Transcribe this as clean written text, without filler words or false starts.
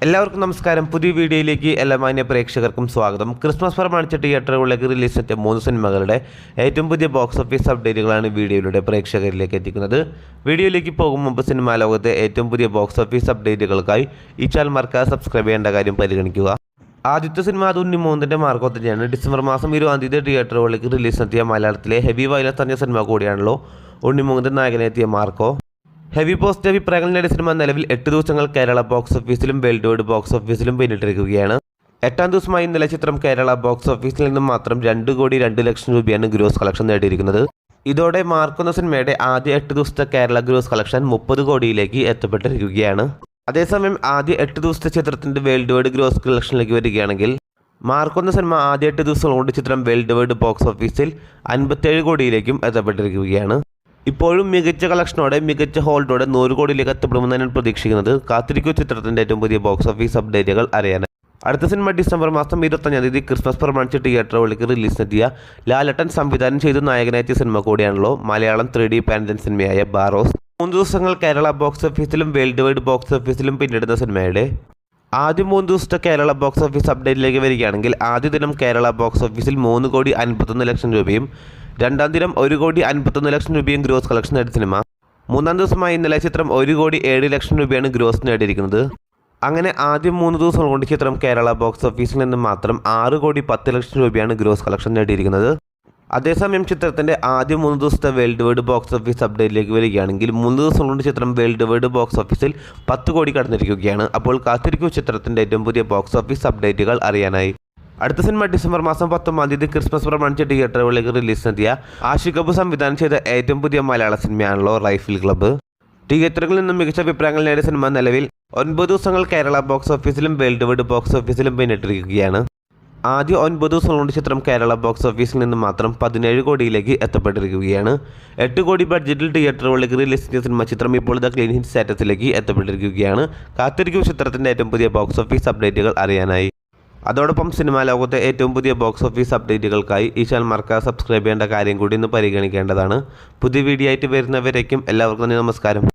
എല്ലാവർക്കും നമസ്കാരം. പുതിയ വീഡിയോയിലേക്ക് എല്ലാ മാന്യ പ്രേക്ഷകർക്കും സ്വാഗതം. ക്രിസ്മസ് പ്രമാണിച്ച തിയേറ്ററുകളിലേക്ക് റിലീസ് ചെയ്ത 3 സിനിമകളുടെ ഏറ്റവും പുതിയ ബോക്സ് ഓഫീസ് അപ്ഡേറ്റുകളാണ് വീഡിയോയിലൂടെ പ്രേക്ഷകരിലേക്ക് എത്തിക്കുന്നത്. വീഡിയോയിലേക്ക് പോകും മുമ്പ് സിനിമാ ലോകത്തെ ഏറ്റവും പുതിയ ബോക്സ് ഓഫീസ് അപ്ഡേറ്റുകൾക്കായി ഈ ചാനൽ മറക്കാതെ സബ്സ്ക്രൈബ് ചെയ്യേണ്ട കാര്യം പരിഗണിക്കുക. ആദ്യത്തെ സിനിമ അത് ഉണ്ണിമൂന്നിൻ്റെ മാർക്കോ തന്നെയാണ്. ഡിസംബർ മാസം 20 തിയേറ്ററുകളിലേക്ക് റിലീസ് നടത്തിയ മലയാളത്തിലെ ഹെവി വയലൻസ് പറഞ്ഞ സിനിമ കൂടിയാണല്ലോ ഉണ്ണിമൂന്നിൻ്റെ നായകനെത്തിയ മാർക്കോ. ഹെവി പോസിറ്റീവ് അഭിപ്രായങ്ങൾ നേടിയ സിനിമ നിലവിൽ 8 ദിവസങ്ങൾ കേരള ബോക്സ് ഓഫീസിലും വേൾഡ് വൈഡ് ബോക്സ് ഓഫീസിലും പിന്നിട്ടിരിക്കുകയാണ്. 8ാം ദിവസമായി ഇന്നലെ ചിത്രം കേരള ബോക്സ് ഓഫീസിൽ നിന്നും മാത്രം 2,02,00,000 രൂപയാണ് ഗ്രോസ് കളക്ഷൻ നേടിയിരിക്കുന്നത്. ഇതോടെ മാർക്കോ എന്ന സിനിമയുടെ ആദ്യ 8 ദിവസത്തെ കേരള ഗ്രോസ് കളക്ഷൻ 30 കോടിയിലേക്ക് എത്തപ്പെട്ടിരിക്കുകയാണ്. അതേസമയം ആദ്യ 8 ദിവസത്തെ ചിത്രത്തിന്റെ വേൾഡ് വൈഡ് ഗ്രോസ് കളക്ഷനിലേക്ക് വരികയാണെങ്കിൽ മാർക്കോ എന്ന സിനിമ ആദ്യ 8 ദിവസം കൊണ്ട് ചിത്രം വേൾഡ് വൈഡ് ബോക്സ് ഓഫീസിൽ 57 കോടിയിലേക്കും എത്തപ്പെട്ടിരിക്കുകയാണ്. ഇപ്പോഴും മികച്ച കളക്ഷനോടെ മികച്ച ഹോൾഡോടെ 100 കോടിയിലേക്ക് എത്തപ്പെടുമെന്നാണ് പ്രതീക്ഷിക്കുന്നത്. കാത്തിരിക്കൂ ചിത്രത്തിന്റെ ഏറ്റവും പുതിയ ബോക്സ് ഓഫീസ് അപ്ഡേറ്റുകൾ അറിയാനായി. അടുത്ത സിനിമ ഡിസംബർ മാസം 25 ക്രിസ്മസ് പ്രമാണിച്ച് തിയേറ്ററുകളിലേക്ക് റിലീസ് നടത്തിയ ലാലേട്ടൻ സംവിധാനം ചെയ്ത് നായകനെത്തിയ സിനിമ കൂടിയാണല്ലോ മലയാളം 3D പാൻഡൻ സിനിമയായ ബാറോസ്. 3 ദിവസങ്ങൾ കേരള ബോക്സ് ഓഫീസിലും വേൾഡ് വൈഡ് ബോക്സ് ഓഫീസിലും പിന്നിടുന്ന സിനിമയുടെ ആദ്യ 3 ദിവസത്തെ കേരള ബോക്സ് ഓഫീസ് അപ്ഡേറ്റിലേക്ക് വരികയാണെങ്കിൽ ആദ്യ ദിനം കേരള ബോക്സ് ഓഫീസിൽ 3,51,00,000 രൂപയും രണ്ടാം ദിനം 1,51,00,000 രൂപയും ഗ്രോസ് കളക്ഷൻ നേടിയ സിനിമ. 3ാം ദിവസമായി ഇന്നലെ ചിത്രം 1,07,00,000 രൂപയാണ് ഗ്രോസ് നേടിയിരിക്കുന്നത്. അങ്ങനെ ആദ്യം 3 ദിവസം കൊണ്ട് ചിത്രം കേരള ബോക്സ് ഓഫീസിൽ നിന്ന് മാത്രം 6,10,00,000 രൂപയാണ് ഗ്രോസ് കളക്ഷൻ നേടിയിരിക്കുന്നത്. അതേസമയം ചിത്രത്തിന്റെ ആദ്യ 3 ദിവസത്തെ വേൾഡ് വൈഡ് ബോക്സ് ഓഫീസ് അപ്ഡേറ്റിലേക്ക് വരികയാണെങ്കിൽ 3 ദിവസം കൊണ്ട് ചിത്രം വേൾഡ് വൈഡ് ബോക്സ് ഓഫീസിൽ 10 കോടി കടന്നിരിക്കുകയാണ്. അപ്പോൾ കാത്തിരിക്കൂ ചിത്രത്തിന്റെ ഏറ്റവും പുതിയ ബോക്സ് ഓഫീസ് അപ്ഡേറ്റുകൾ അറിയാനായി. അടുത്ത സിനിമ ഡിസംബർ മാസം 19 ക്രിസ്മസ് പ്രമാണിച്ച് തിയേറ്ററുകളിലേക്ക് റിലീസ് നടത്തിയ ആഷിഖ് കപൂർ സംവിധാനം ചെയ്ത ഏറ്റവും പുതിയ മലയാള സിനിമയാണല്ലോ റൈഫിൾ ക്ലബ്ബ്. തിയേറ്ററുകളിൽ നിന്നും മികച്ച അഭിപ്രായങ്ങൾ നേടിയ സിനിമ നിലവിൽ 9 ദിവസങ്ങൾ കേരള ബോക്സ് ഓഫീസിലും വേൾഡ് വൈഡ് ബോക്സ് ഓഫീസിലും പിന്നിട്ടിരിക്കുകയാണ്. ആദ്യ 9 ദിവസം കൊണ്ട് ചിത്രം കേരള ബോക്സ് ഓഫീസിൽ നിന്ന് മാത്രം 17 കോടിയിലേക്ക് എത്തപ്പെട്ടിരിക്കുകയാണ്. 8 കോടി ബഡ്ജറ്റിൽ തിയേറ്ററുകളിലേക്ക് റിലീസ് ചെയ്ത സിനിമ ചിത്രം ഇപ്പോൾ ദ ക്ലീൻ ഹിറ്റ് സ്റ്റാറ്റസിലേക്ക് എത്തപ്പെട്ടിരിക്കുകയാണ്. കാത്തിരിക്കും ചിത്രത്തിന്റെ ഏറ്റവും പുതിയ ബോക്സ് ഓഫീസ് അപ്ഡേറ്റുകൾ അറിയാനായി. അതോടൊപ്പം സിനിമാ ലോകത്തെ ഏറ്റവും പുതിയ ബോക്സ് ഓഫീസ് അപ്ഡേറ്റുകൾക്കായി ഈ ചാനൽ മറക്കാതെ സബ്സ്ക്രൈബ് ചെയ്യേണ്ട കാര്യം കൂടി ഇന്ന് പരിഗണിക്കേണ്ടതാണ്. പുതിയ വീഡിയോ ആയിട്ട് വരുന്നവരേക്കും എല്ലാവർക്കും നന്ദി, നമസ്കാരം.